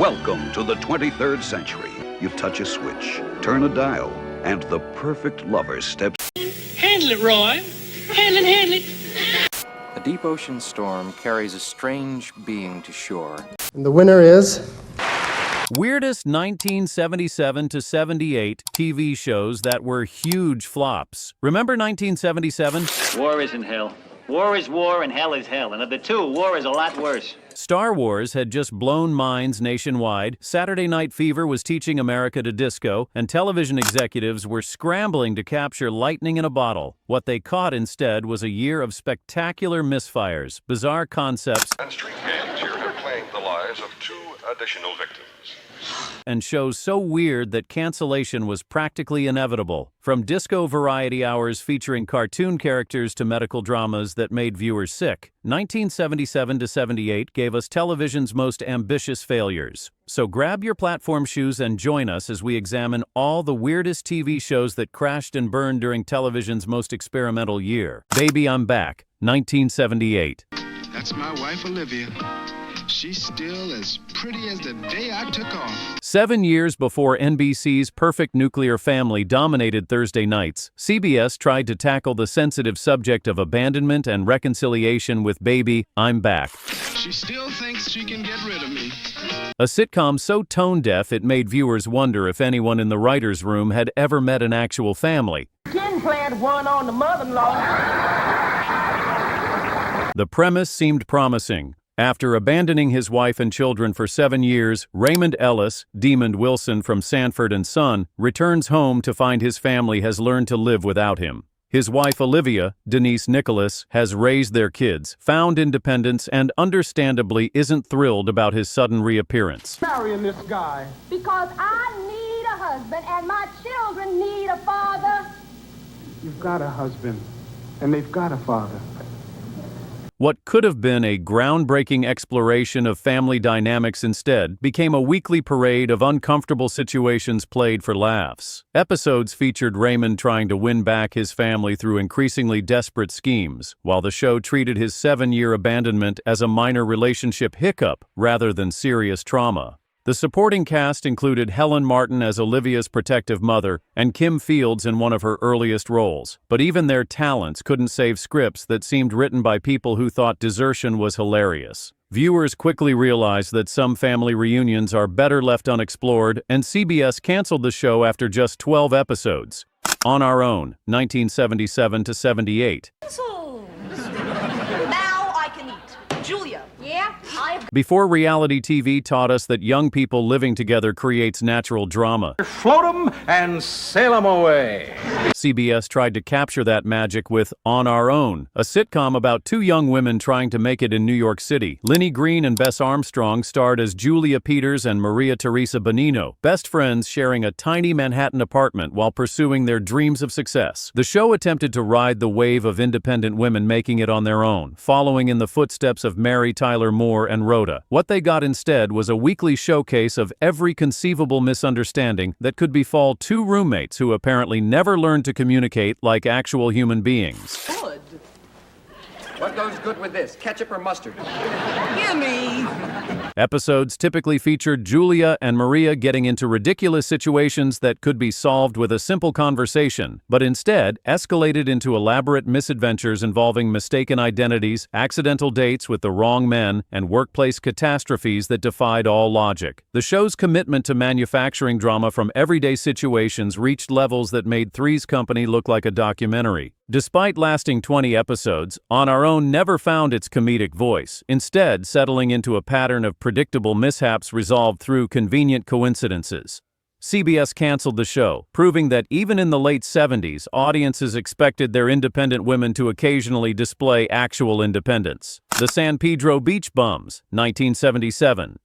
Welcome to the 23rd century. You touch a switch, turn a dial, and the perfect lover steps. Handle it, Roy. Handle it. A deep ocean storm carries a strange being to shore. And the winner is... Weirdest 1977 to 78 TV shows that were huge flops. Remember 1977? War isn't hell. War is war and hell is hell. And of the two, war is a lot worse. Star Wars had just blown minds nationwide, Saturday Night Fever was teaching America to disco, and television executives were scrambling to capture lightning in a bottle. What they caught instead was a year of spectacular misfires, bizarre concepts, And street gangs here have claimed the lives of 2 additional victims. and shows so weird that cancellation was practically inevitable. From disco variety hours featuring cartoon characters to medical dramas that made viewers sick, 1977 to 78 gave us television's most ambitious failures. So grab your platform shoes and join us as we examine all the weirdest TV shows that crashed and burned during television's most experimental year. Baby, I'm Back, 1978. That's my wife, Olivia. She's still as pretty as the day I took off. 7 years before NBC's Perfect Nuclear Family dominated Thursday nights, CBS tried to tackle the sensitive subject of abandonment and reconciliation with Baby, I'm Back. She still thinks she can get rid of me. A sitcom so tone-deaf it made viewers wonder if anyone in the writer's room had ever met an actual family. Skin plant one on the mother-in-law. The premise seemed promising. After abandoning his wife and children for 7 years, Raymond Ellis, Demond Wilson from Sanford and Son, returns home to find his family has learned to live without him. His wife Olivia, Denise Nicholas, has raised their kids, found independence, and understandably isn't thrilled about his sudden reappearance. Marrying this guy. Because I need a husband and my children need a father. You've got a husband, and they've got a father. What could have been a groundbreaking exploration of family dynamics instead became a weekly parade of uncomfortable situations played for laughs. Episodes featured Raymond trying to win back his family through increasingly desperate schemes, while the show treated his 7-year abandonment as a minor relationship hiccup rather than serious trauma. The supporting cast included Helen Martin as Olivia's protective mother and Kim Fields in one of her earliest roles, but even their talents couldn't save scripts that seemed written by people who thought desertion was hilarious. Viewers quickly realized that some family reunions are better left unexplored, and CBS canceled the show after just 12 episodes. On Our Own, 1977 to 78. Now I can eat. Julia. Yeah? Before reality TV taught us that young people living together creates natural drama, Float 'em and sail 'em away. CBS tried to capture that magic with On Our Own, a sitcom about 2 young women trying to make it in New York City. Linnie Green and Bess Armstrong starred as Julia Peters and Maria Teresa Bonino, best friends sharing a tiny Manhattan apartment while pursuing their dreams of success. The show attempted to ride the wave of independent women making it on their own, following in the footsteps of Mary Tyler Moore and Rhoda. What they got instead was a weekly showcase of every conceivable misunderstanding that could befall 2 roommates who apparently never learned to communicate like actual human beings. Good. What goes good with this, ketchup or mustard? Gimme. Episodes typically featured Julia and Maria getting into ridiculous situations that could be solved with a simple conversation, but instead escalated into elaborate misadventures involving mistaken identities, accidental dates with the wrong men, and workplace catastrophes that defied all logic. The show's commitment to manufacturing drama from everyday situations reached levels that made Three's Company look like a documentary. Despite lasting 20 episodes, On Our Own never found its comedic voice, instead settling into a pattern of predictable mishaps resolved through convenient coincidences. CBS canceled the show, proving that even in the late 70s, audiences expected their independent women to occasionally display actual independence. The San Pedro Beach Bums, 1977.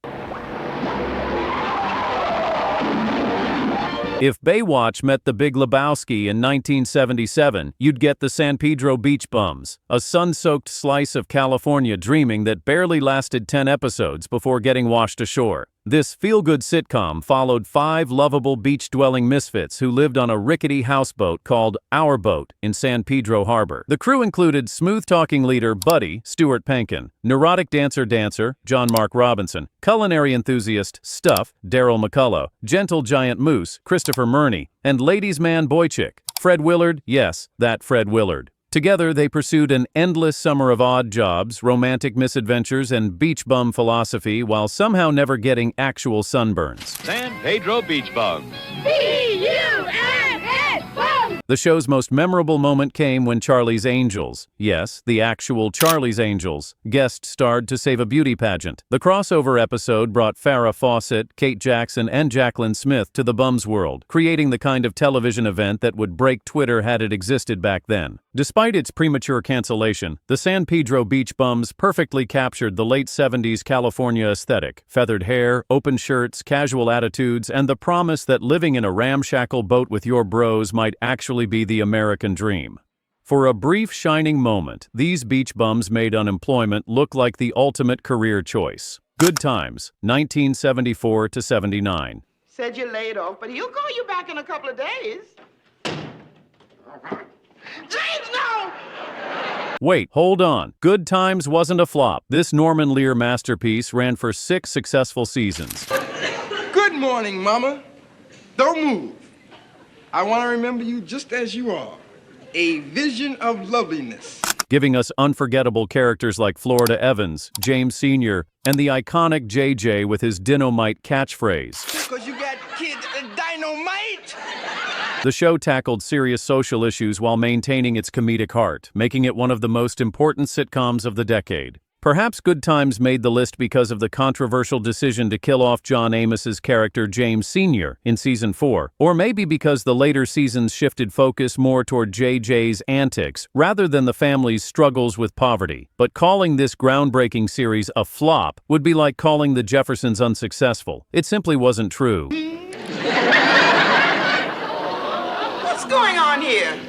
If Baywatch met The Big Lebowski in 1977, you'd get the San Pedro Beach Bums, a sun-soaked slice of California dreaming that barely lasted 10 episodes before getting washed ashore. This feel-good sitcom followed 5 lovable beach-dwelling misfits who lived on a rickety houseboat called Our Boat in San Pedro Harbor. The crew included smooth-talking leader Buddy, Stuart Penkin, neurotic dancer John Mark Robinson, culinary enthusiast Stuff, Daryl McCullough, gentle giant Moose, Christopher Murney, and ladies' man Boy Chick, Fred Willard, yes, that Fred Willard. Together, they pursued an endless summer of odd jobs, romantic misadventures, and beach bum philosophy while somehow never getting actual sunburns. San Pedro Beach Bums. B-U-M-S, bum! The show's most memorable moment came when Charlie's Angels, yes, the actual Charlie's Angels, guest starred to save a beauty pageant. The crossover episode brought Farrah Fawcett, Kate Jackson, and Jacqueline Smith to the bums world, creating the kind of television event that would break Twitter had it existed back then. Despite its premature cancellation, the San Pedro Beach Bums perfectly captured the late 70s California aesthetic: feathered hair, open shirts, casual attitudes, and the promise that living in a ramshackle boat with your bros might actually be the American dream. For a brief shining moment, these beach bums made unemployment look like the ultimate career choice. Good Times, 1974 to 79. Said you're laid off, but he'll call you back in a couple of days. James, no! Wait, hold on. Good Times wasn't a flop. This Norman Lear masterpiece ran for 6 successful seasons. Good morning, Mama. Don't move. I want to remember you just as you are. A vision of loveliness. Giving us unforgettable characters like Florida Evans, James Sr., and the iconic JJ with his dynamite catchphrase. Because you got kids dynamite! The show tackled serious social issues while maintaining its comedic heart, making it one of the most important sitcoms of the decade. Perhaps Good Times made the list because of the controversial decision to kill off John Amos's character James Sr. in Season 4, or maybe because the later seasons shifted focus more toward JJ's antics rather than the family's struggles with poverty. But calling this groundbreaking series a flop would be like calling the Jeffersons unsuccessful. It simply wasn't true. What's going on here?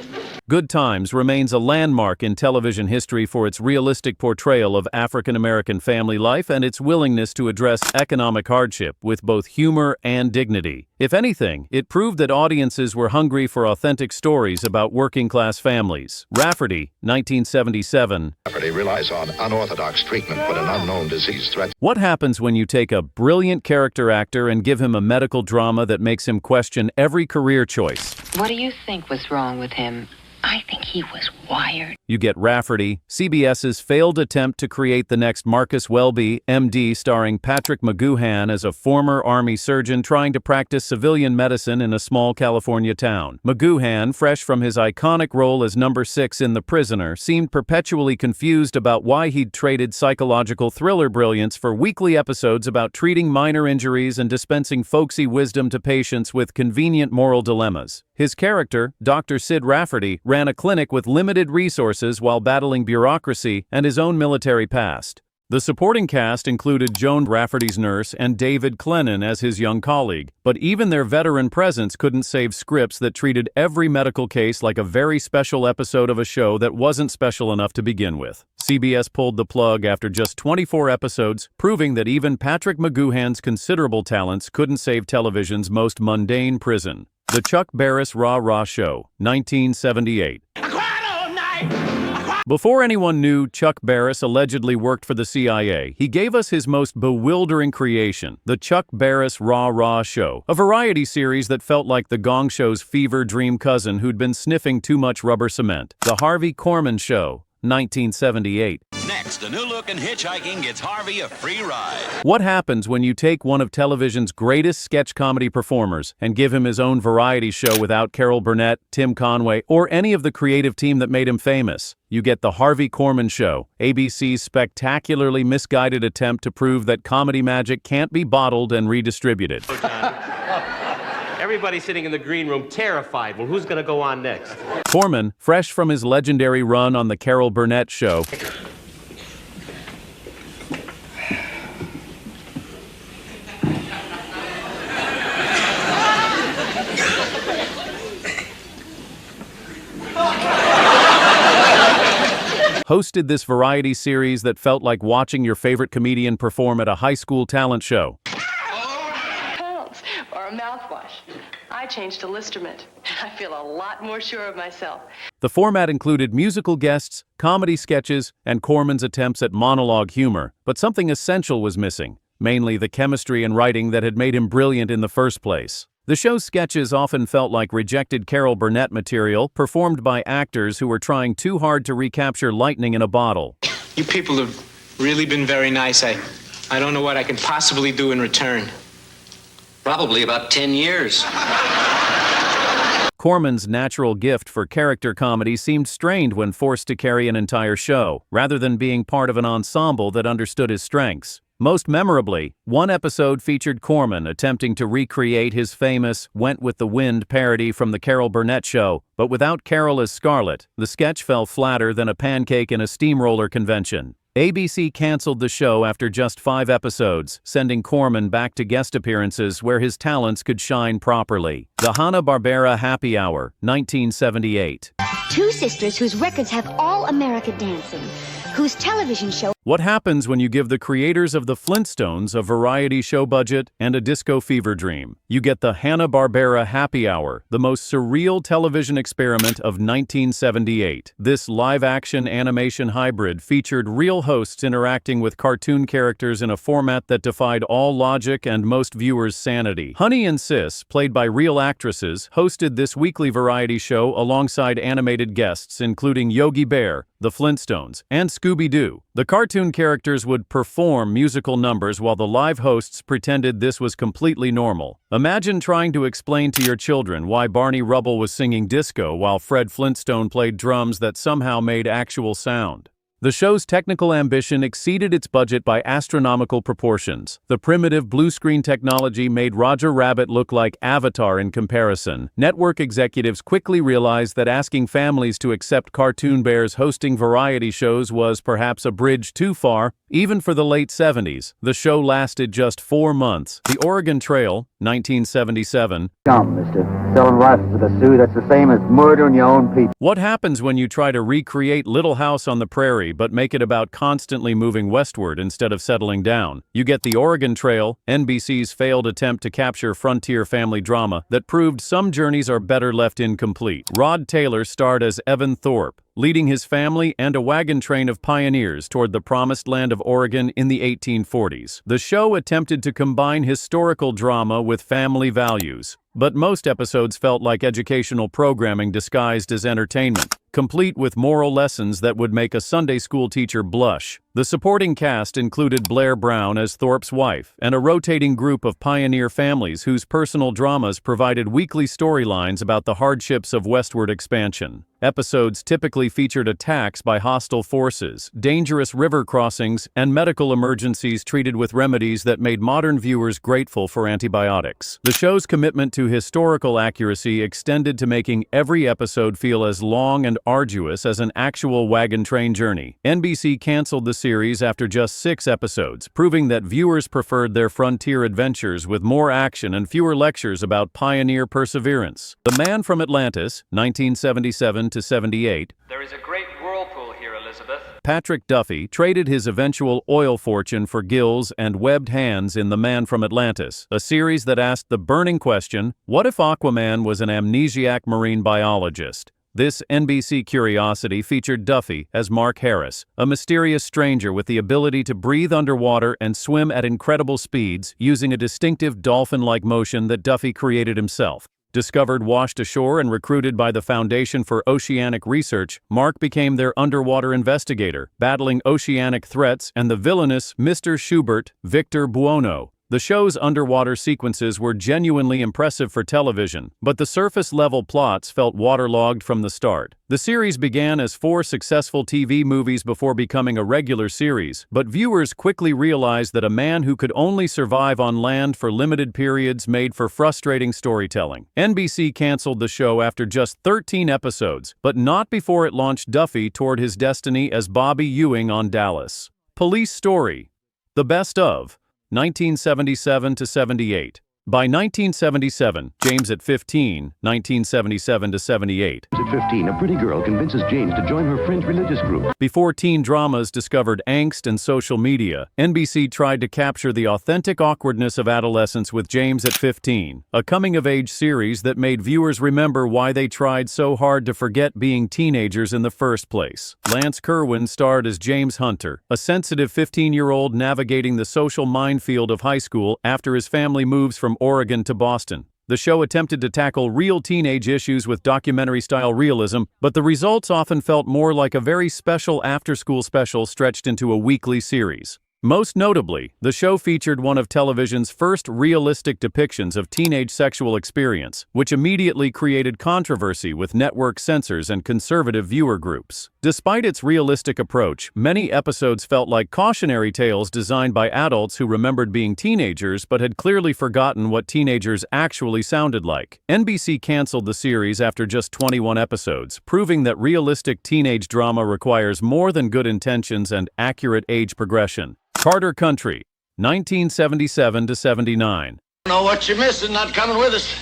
Good Times remains a landmark in television history for its realistic portrayal of African-American family life and its willingness to address economic hardship with both humor and dignity. If anything, it proved that audiences were hungry for authentic stories about working-class families. Rafferty, 1977. Rafferty relies on unorthodox treatment when an unknown disease threatens. What happens when you take a brilliant character actor and give him a medical drama that makes him question every career choice? What do you think was wrong with him? I think he was wired. You get Rafferty, CBS's failed attempt to create the next Marcus Welby, MD, starring Patrick McGoohan as a former Army surgeon trying to practice civilian medicine in a small California town. McGoohan, fresh from his iconic role as number 6 in The Prisoner, seemed perpetually confused about why he'd traded psychological thriller brilliance for weekly episodes about treating minor injuries and dispensing folksy wisdom to patients with convenient moral dilemmas. His character, Dr. Sid Rafferty, ran a clinic with limited resources while battling bureaucracy and his own military past. The supporting cast included Joan Rafferty's nurse and David Clennon as his young colleague, but even their veteran presence couldn't save scripts that treated every medical case like a very special episode of a show that wasn't special enough to begin with. CBS pulled the plug after just 24 episodes, proving that even Patrick McGoohan's considerable talents couldn't save television's most mundane prison. The Chuck Barris Rah-Rah Show, 1978. Before anyone knew Chuck Barris allegedly worked for the CIA, he gave us his most bewildering creation, The Chuck Barris Rah-Rah Show, a variety series that felt like the Gong Show's fever dream cousin who'd been sniffing too much rubber cement. The Harvey Korman Show, 1978. Next, a new look in hitchhiking gets Harvey a free ride. What happens when you take one of television's greatest sketch comedy performers and give him his own variety show without Carol Burnett, Tim Conway, or any of the creative team that made him famous? You get The Harvey Korman Show, ABC's spectacularly misguided attempt to prove that comedy magic can't be bottled and redistributed. Everybody sitting in the green room terrified. Well, who's going to go on next? Korman, fresh from his legendary run on The Carol Burnett Show, hosted this variety series that felt like watching your favorite comedian perform at a high school talent show. Oh, or a mouthwash. I changed to Listermint. I feel a lot more sure of myself. The format included musical guests, comedy sketches, and Corman's attempts at monologue humor, but something essential was missing, mainly the chemistry and writing that had made him brilliant in the first place. The show's sketches often felt like rejected Carol Burnett material performed by actors who were trying too hard to recapture lightning in a bottle. You people have really been very nice. I don't know what I can possibly do in return. Probably about 10 years. Corman's natural gift for character comedy seemed strained when forced to carry an entire show, rather than being part of an ensemble that understood his strengths. Most memorably, one episode featured Corman attempting to recreate his famous Went with the Wind parody from the Carol Burnett show, but without Carol as Scarlett, the sketch fell flatter than a pancake in a steamroller convention. ABC canceled the show after just 5 episodes, sending Corman back to guest appearances where his talents could shine properly. The Hanna-Barbera Happy Hour, 1978. Two sisters whose records have all-America dancing, whose television show... What happens when you give the creators of the Flintstones a variety show budget and a disco fever dream? You get the Hanna-Barbera Happy Hour, the most surreal television experiment of 1978. This live-action animation hybrid featured real hosts interacting with cartoon characters in a format that defied all logic and most viewers' sanity. Honey and Sis, played by real actresses, hosted this weekly variety show alongside animated guests including Yogi Bear, the Flintstones, and Scooby-Doo. The cartoon characters would perform musical numbers while the live hosts pretended this was completely normal. Imagine trying to explain to your children why Barney Rubble was singing disco while Fred Flintstone played drums that somehow made actual sound. The show's technical ambition exceeded its budget by astronomical proportions. The primitive blue screen technology made Roger Rabbit look like Avatar in comparison. Network executives quickly realized that asking families to accept cartoon bears hosting variety shows was perhaps a bridge too far, even for the late 70s. The show lasted just 4 months. The Oregon Trail, 1977. Come, mister. Selling rifles with a Sioux, that's the same as murdering your own people. What happens when you try to recreate Little House on the Prairie but make it about constantly moving westward instead of settling down? You get The Oregon Trail, NBC's failed attempt to capture frontier family drama that proved some journeys are better left incomplete. Rod Taylor starred as Evan Thorpe, leading his family and a wagon train of pioneers toward the promised land of Oregon in the 1840s. The show attempted to combine historical drama with family values, but most episodes felt like educational programming disguised as entertainment, complete with moral lessons that would make a Sunday school teacher blush. The supporting cast included Blair Brown as Thorpe's wife and a rotating group of pioneer families whose personal dramas provided weekly storylines about the hardships of westward expansion. Episodes typically featured attacks by hostile forces, dangerous river crossings, and medical emergencies treated with remedies that made modern viewers grateful for antibiotics. The show's commitment to historical accuracy extended to making every episode feel as long and arduous as an actual wagon train journey. NBC canceled the series after just 6 episodes, proving that viewers preferred their frontier adventures with more action and fewer lectures about pioneer perseverance. The Man from Atlantis, 1977 to 78. There is a great whirlpool here, Elizabeth. Patrick Duffy traded his eventual oil fortune for gills and webbed hands in The Man from Atlantis, a series that asked the burning question, what if Aquaman was an amnesiac marine biologist? This NBC curiosity featured Duffy as Mark Harris, a mysterious stranger with the ability to breathe underwater and swim at incredible speeds using a distinctive dolphin-like motion that Duffy created himself. Discovered washed ashore and recruited by the Foundation for Oceanic Research, Mark became their underwater investigator, battling oceanic threats and the villainous Mr. Schubert, Victor Buono. The show's underwater sequences were genuinely impressive for television, but the surface-level plots felt waterlogged from the start. The series began as 4 successful TV movies before becoming a regular series, but viewers quickly realized that a man who could only survive on land for limited periods made for frustrating storytelling. NBC canceled the show after just 13 episodes, but not before it launched Duffy toward his destiny as Bobby Ewing on Dallas. Police Story. The Best of. 1977 to 78. By 1977, James at 15, 1977 to 78. At 15, a pretty girl convinces James to join her friend's religious group. Before teen dramas discovered angst and social media, NBC tried to capture the authentic awkwardness of adolescence with James at 15, a coming-of-age series that made viewers remember why they tried so hard to forget being teenagers in the first place. Lance Kerwin starred as James Hunter, a sensitive 15-year-old navigating the social minefield of high school after his family moves from Oregon to Boston. The show attempted to tackle real teenage issues with documentary-style realism, but the results often felt more like a very special after-school special stretched into a weekly series. Most notably, the show featured one of television's first realistic depictions of teenage sexual experience, which immediately created controversy with network censors and conservative viewer groups. Despite its realistic approach, many episodes felt like cautionary tales designed by adults who remembered being teenagers but had clearly forgotten what teenagers actually sounded like. NBC canceled the series after just 21 episodes, proving that realistic teenage drama requires more than good intentions and accurate age progression. Carter Country, 1977 to 79. I don't know what you're missing not coming with us.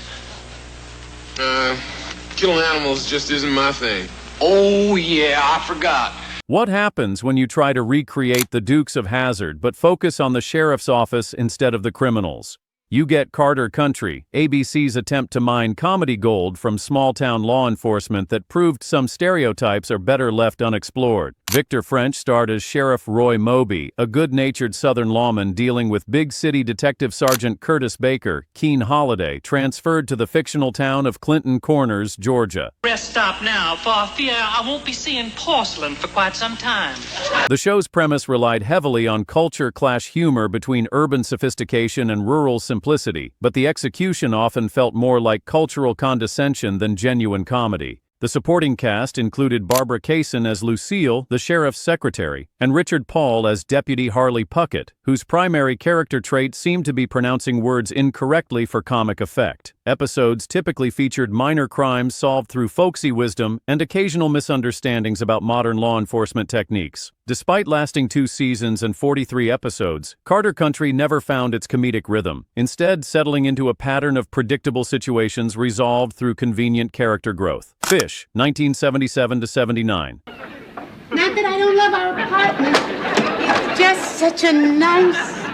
Killing animals just isn't my thing. Oh, yeah, I forgot. What happens when you try to recreate the Dukes of Hazzard but focus on the sheriff's office instead of the criminals? You get Carter Country, ABC's attempt to mine comedy gold from small-town law enforcement that proved some stereotypes are better left unexplored. Victor French starred as Sheriff Roy Moby, a good-natured Southern lawman dealing with big city Detective Sergeant Curtis Baker, Keen Holiday, transferred to the fictional town of Clinton Corners, Georgia. Rest stop now, for fear I won't be seeing porcelain for quite some time. The show's premise relied heavily on culture clash humor between urban sophistication and rural simplicity, but the execution often felt more like cultural condescension than genuine comedy. The supporting cast included Barbara Kaysen as Lucille, the sheriff's secretary, and Richard Paul as Deputy Harley Puckett, whose primary character trait seemed to be pronouncing words incorrectly for comic effect. Episodes typically featured minor crimes solved through folksy wisdom and occasional misunderstandings about modern law enforcement techniques. Despite lasting 2 seasons and 43 episodes, Carter Country never found its comedic rhythm, instead settling into a pattern of predictable situations resolved through convenient character growth. Fish, 1977 to 79. Not that I don't love our apartment. It's just such a nice,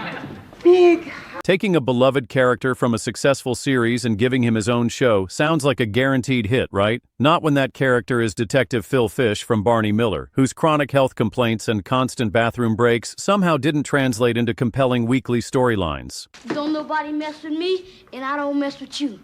big... Taking a beloved character from a successful series and giving him his own show sounds like a guaranteed hit, right? Not when that character is Detective Phil Fish from Barney Miller, whose chronic health complaints and constant bathroom breaks somehow didn't translate into compelling weekly storylines. Don't nobody mess with me, and I don't mess with you.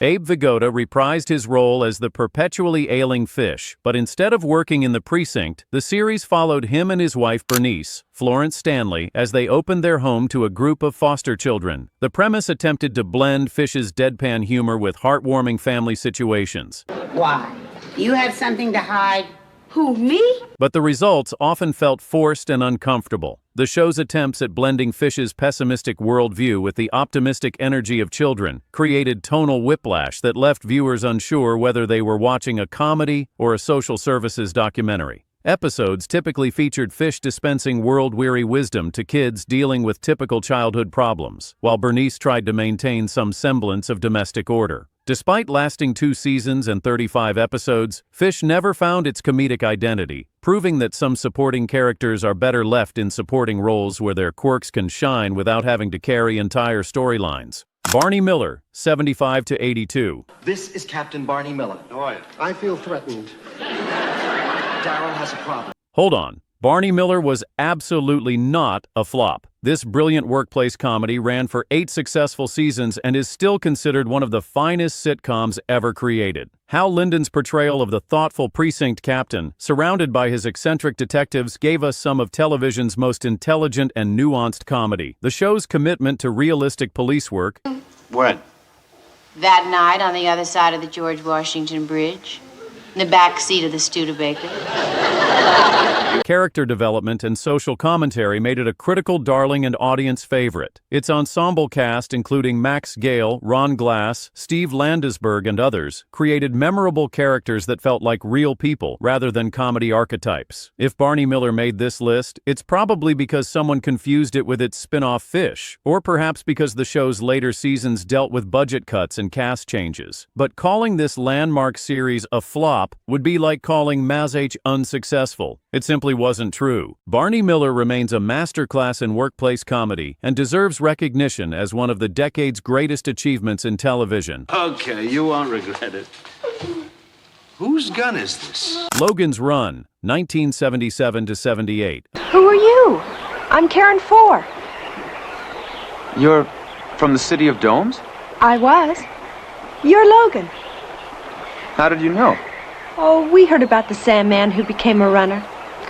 Abe Vigoda reprised his role as the perpetually ailing Fish, but instead of working in the precinct, the series followed him and his wife Bernice, Florence Stanley, as they opened their home to a group of foster children. The premise attempted to blend Fish's deadpan humor with heartwarming family situations. Why? You have something to hide? Who, me? But the results often felt forced and uncomfortable. The show's attempts at blending Fish's pessimistic worldview with the optimistic energy of children created tonal whiplash that left viewers unsure whether they were watching a comedy or a social services documentary. Episodes typically featured Fish dispensing world-weary wisdom to kids dealing with typical childhood problems, while Bernice tried to maintain some semblance of domestic order. Despite lasting 2 seasons and 35 episodes, Fish never found its comedic identity, proving that some supporting characters are better left in supporting roles where their quirks can shine without having to carry entire storylines. Barney Miller, 75 to 82. This is Captain Barney Miller. All right. I feel threatened. Darryl has a problem. Hold on. Barney Miller was absolutely not a flop. This brilliant workplace comedy ran for 8 successful seasons and is still considered one of the finest sitcoms ever created. Hal Linden's portrayal of the thoughtful precinct captain, surrounded by his eccentric detectives, gave us some of television's most intelligent and nuanced comedy. The show's commitment to realistic police work... When? That night on the other side of the George Washington Bridge. In the back seat of the Studebaker. Character development and social commentary made it a critical darling and audience favorite. Its ensemble cast, including Max Gale, Ron Glass, Steve Landesberg, and others, created memorable characters that felt like real people rather than comedy archetypes. If Barney Miller made this list, it's probably because someone confused it with its spin-off Fish, or perhaps because the show's later seasons dealt with budget cuts and cast changes. But calling this landmark series a flop would be like calling Mazh unsuccessful. It simply wasn't true. Barney Miller remains a masterclass in workplace comedy and deserves recognition as one of the decade's greatest achievements in television. Okay, you won't regret it. Whose gun is this? Logan's Run, 1977 to 78. Who are you? I'm Karen Four. You're from the City of Domes? I was. You're Logan. How did you know? Oh, we heard about the Sandman who became a runner.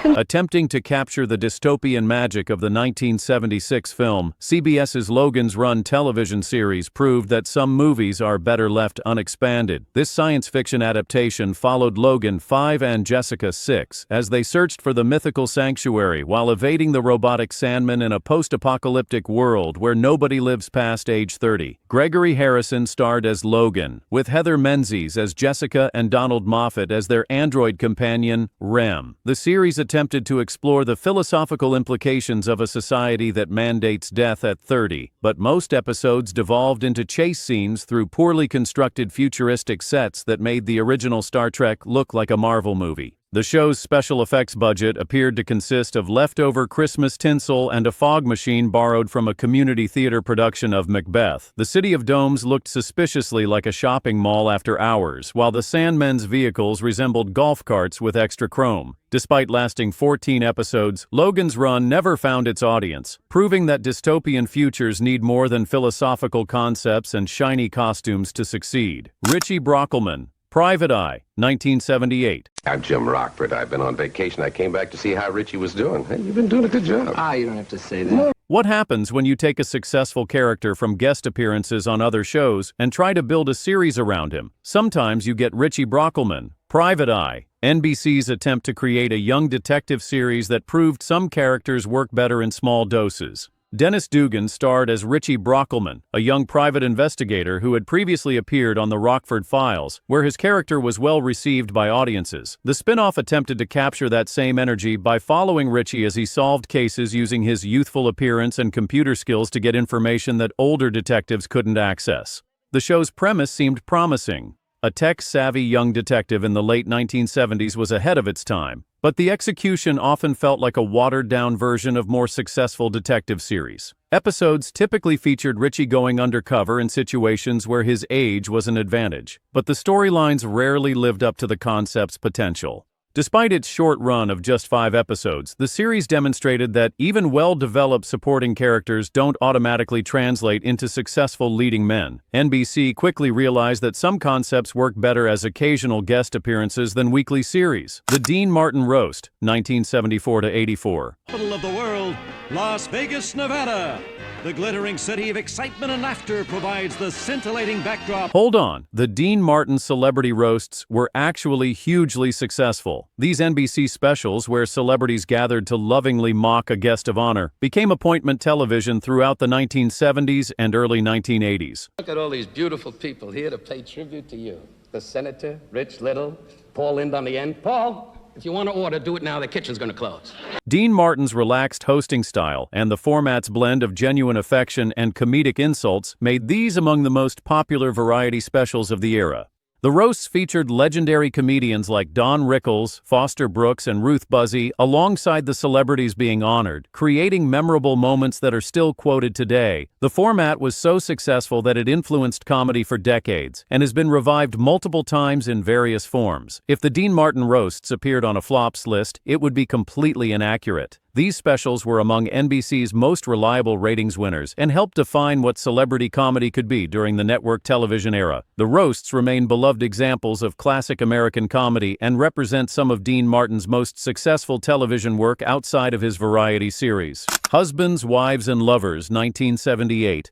Attempting to capture the dystopian magic of the 1976 film, CBS's Logan's Run television series proved that some movies are better left unexpanded. This science fiction adaptation followed Logan 5 and Jessica 6 as they searched for the mythical sanctuary while evading the robotic Sandman in a post-apocalyptic world where nobody lives past age 30. Gregory Harrison starred as Logan, with Heather Menzies as Jessica and Donald Moffat as their android companion, Rem. The series attempted to explore the philosophical implications of a society that mandates death at 30, but most episodes devolved into chase scenes through poorly constructed futuristic sets that made the original Star Trek look like a Marvel movie. The show's special effects budget appeared to consist of leftover Christmas tinsel and a fog machine borrowed from a community theater production of Macbeth. The City of Domes looked suspiciously like a shopping mall after hours, while the Sandmen's vehicles resembled golf carts with extra chrome. Despite lasting 14 episodes, Logan's Run never found its audience, proving that dystopian futures need more than philosophical concepts and shiny costumes to succeed. Richie Brockelman, Private Eye, 1978. I'm Jim Rockford. I've been on vacation. I came back to see how Richie was doing. Hey, you've been doing a good job. You don't have to say that. What happens when you take a successful character from guest appearances on other shows and try to build a series around him? Sometimes you get Richie Brockelman, Private Eye, NBC's attempt to create a young detective series that proved some characters work better in small doses. Dennis Dugan starred as Richie Brockelman, a young private investigator who had previously appeared on The Rockford Files, where his character was well received by audiences. The spin-off attempted to capture that same energy by following Richie as he solved cases using his youthful appearance and computer skills to get information that older detectives couldn't access. The show's premise seemed promising. A tech-savvy young detective in the late 1970s was ahead of its time, but the execution often felt like a watered-down version of more successful detective series. Episodes typically featured Richie going undercover in situations where his age was an advantage, but the storylines rarely lived up to the concept's potential. Despite its short run of just 5 episodes, the series demonstrated that even well-developed supporting characters don't automatically translate into successful leading men. NBC quickly realized that some concepts work better as occasional guest appearances than weekly series. The Dean Martin Roast, 1974 to 84. Capital of the world, Las Vegas, Nevada. The glittering city of excitement and laughter provides the scintillating backdrop. Hold on, the Dean Martin celebrity roasts were actually hugely successful. These NBC specials, where celebrities gathered to lovingly mock a guest of honor, became appointment television throughout the 1970s and early 1980s. Look at all these beautiful people here to pay tribute to you. The Senator, Rich Little, Paul Lind on the end. Paul, if you want to order, do it now. The kitchen's going to close. Dean Martin's relaxed hosting style and the format's blend of genuine affection and comedic insults made these among the most popular variety specials of the era. The roasts featured legendary comedians like Don Rickles, Foster Brooks, and Ruth Buzzy, alongside the celebrities being honored, creating memorable moments that are still quoted today. The format was so successful that it influenced comedy for decades, and has been revived multiple times in various forms. If the Dean Martin roasts appeared on a flops list, it would be completely inaccurate. These specials were among NBC's most reliable ratings winners and helped define what celebrity comedy could be during the network television era. The roasts remain beloved examples of classic American comedy and represent some of Dean Martin's most successful television work outside of his variety series. Husbands, Wives, and Lovers, 1978.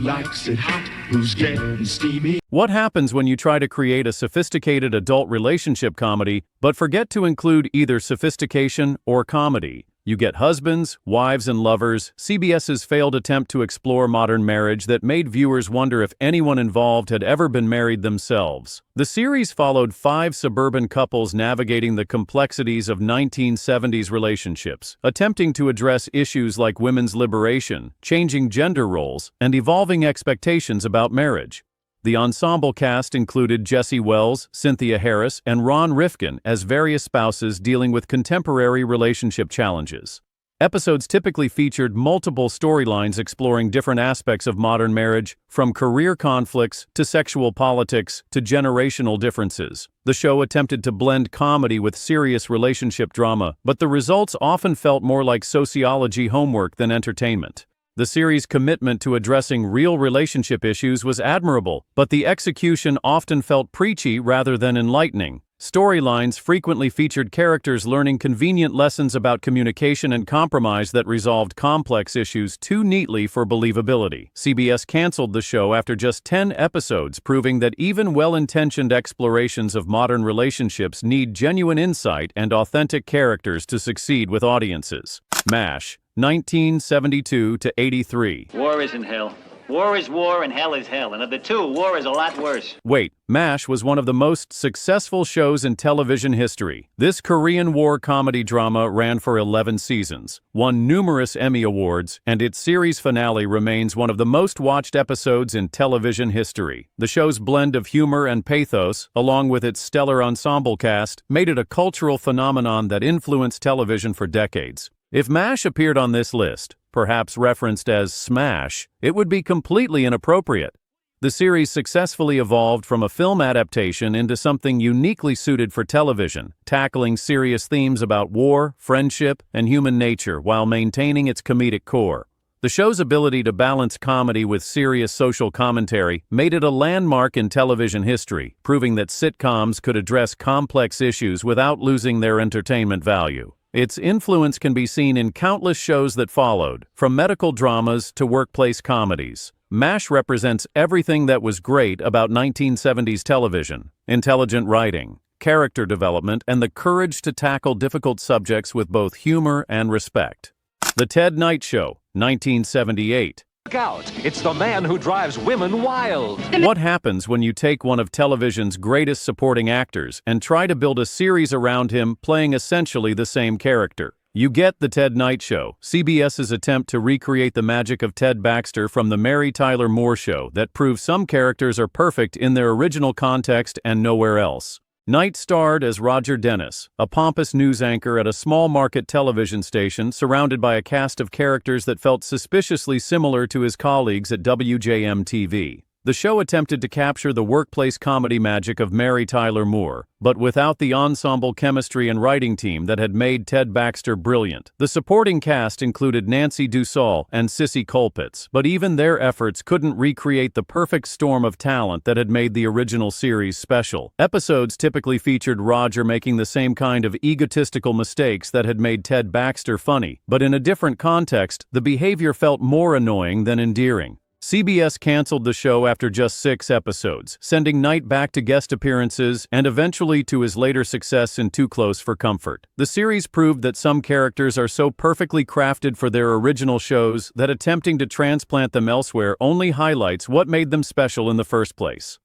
likes it hot? Who's getting steamy? What happens when you try to create a sophisticated adult relationship comedy, but forget to include either sophistication or comedy? You get Husbands, Wives, and Lovers, CBS's failed attempt to explore modern marriage that made viewers wonder if anyone involved had ever been married themselves. The series followed 5 suburban couples navigating the complexities of 1970s relationships, attempting to address issues like women's liberation, changing gender roles, and evolving expectations about marriage. The ensemble cast included Jesse Wells, Cynthia Harris, and Ron Rifkin as various spouses dealing with contemporary relationship challenges. Episodes typically featured multiple storylines exploring different aspects of modern marriage, from career conflicts to sexual politics to generational differences. The show attempted to blend comedy with serious relationship drama, but the results often felt more like sociology homework than entertainment. The series' commitment to addressing real relationship issues was admirable, but the execution often felt preachy rather than enlightening. Storylines frequently featured characters learning convenient lessons about communication and compromise that resolved complex issues too neatly for believability. CBS canceled the show after just 10 episodes, proving that even well-intentioned explorations of modern relationships need genuine insight and authentic characters to succeed with audiences. MASH, 1972 to 83. War isn't hell. War is war and hell is hell. And of the two, war is a lot worse. Wait, MASH was one of the most successful shows in television history. This Korean War comedy drama ran for 11 seasons, won numerous Emmy Awards, and its series finale remains one of the most watched episodes in television history. The show's blend of humor and pathos, along with its stellar ensemble cast, made it a cultural phenomenon that influenced television for decades. If MASH appeared on this list, perhaps referenced as Smash, it would be completely inappropriate. The series successfully evolved from a film adaptation into something uniquely suited for television, tackling serious themes about war, friendship, and human nature while maintaining its comedic core. The show's ability to balance comedy with serious social commentary made it a landmark in television history, proving that sitcoms could address complex issues without losing their entertainment value. Its influence can be seen in countless shows that followed, from medical dramas to workplace comedies. MASH represents everything that was great about 1970s television: intelligent writing, character development, and the courage to tackle difficult subjects with both humor and respect. The Ted Knight Show, 1978. Look out! It's the man who drives women wild! What happens when you take one of television's greatest supporting actors and try to build a series around him playing essentially the same character? You get The Ted Knight Show, CBS's attempt to recreate the magic of Ted Baxter from The Mary Tyler Moore Show that proves some characters are perfect in their original context and nowhere else. Knight starred as Roger Dennis, a pompous news anchor at a small-market television station surrounded by a cast of characters that felt suspiciously similar to his colleagues at WJM-TV. The show attempted to capture the workplace comedy magic of Mary Tyler Moore, but without the ensemble chemistry and writing team that had made Ted Baxter brilliant. The supporting cast included Nancy Dussault and Sissy Colpitts, but even their efforts couldn't recreate the perfect storm of talent that had made the original series special. Episodes typically featured Roger making the same kind of egotistical mistakes that had made Ted Baxter funny, but in a different context, the behavior felt more annoying than endearing. CBS canceled the show after just 6 episodes, sending Knight back to guest appearances and eventually to his later success in Too Close for Comfort. The series proved that some characters are so perfectly crafted for their original shows that attempting to transplant them elsewhere only highlights what made them special in the first place.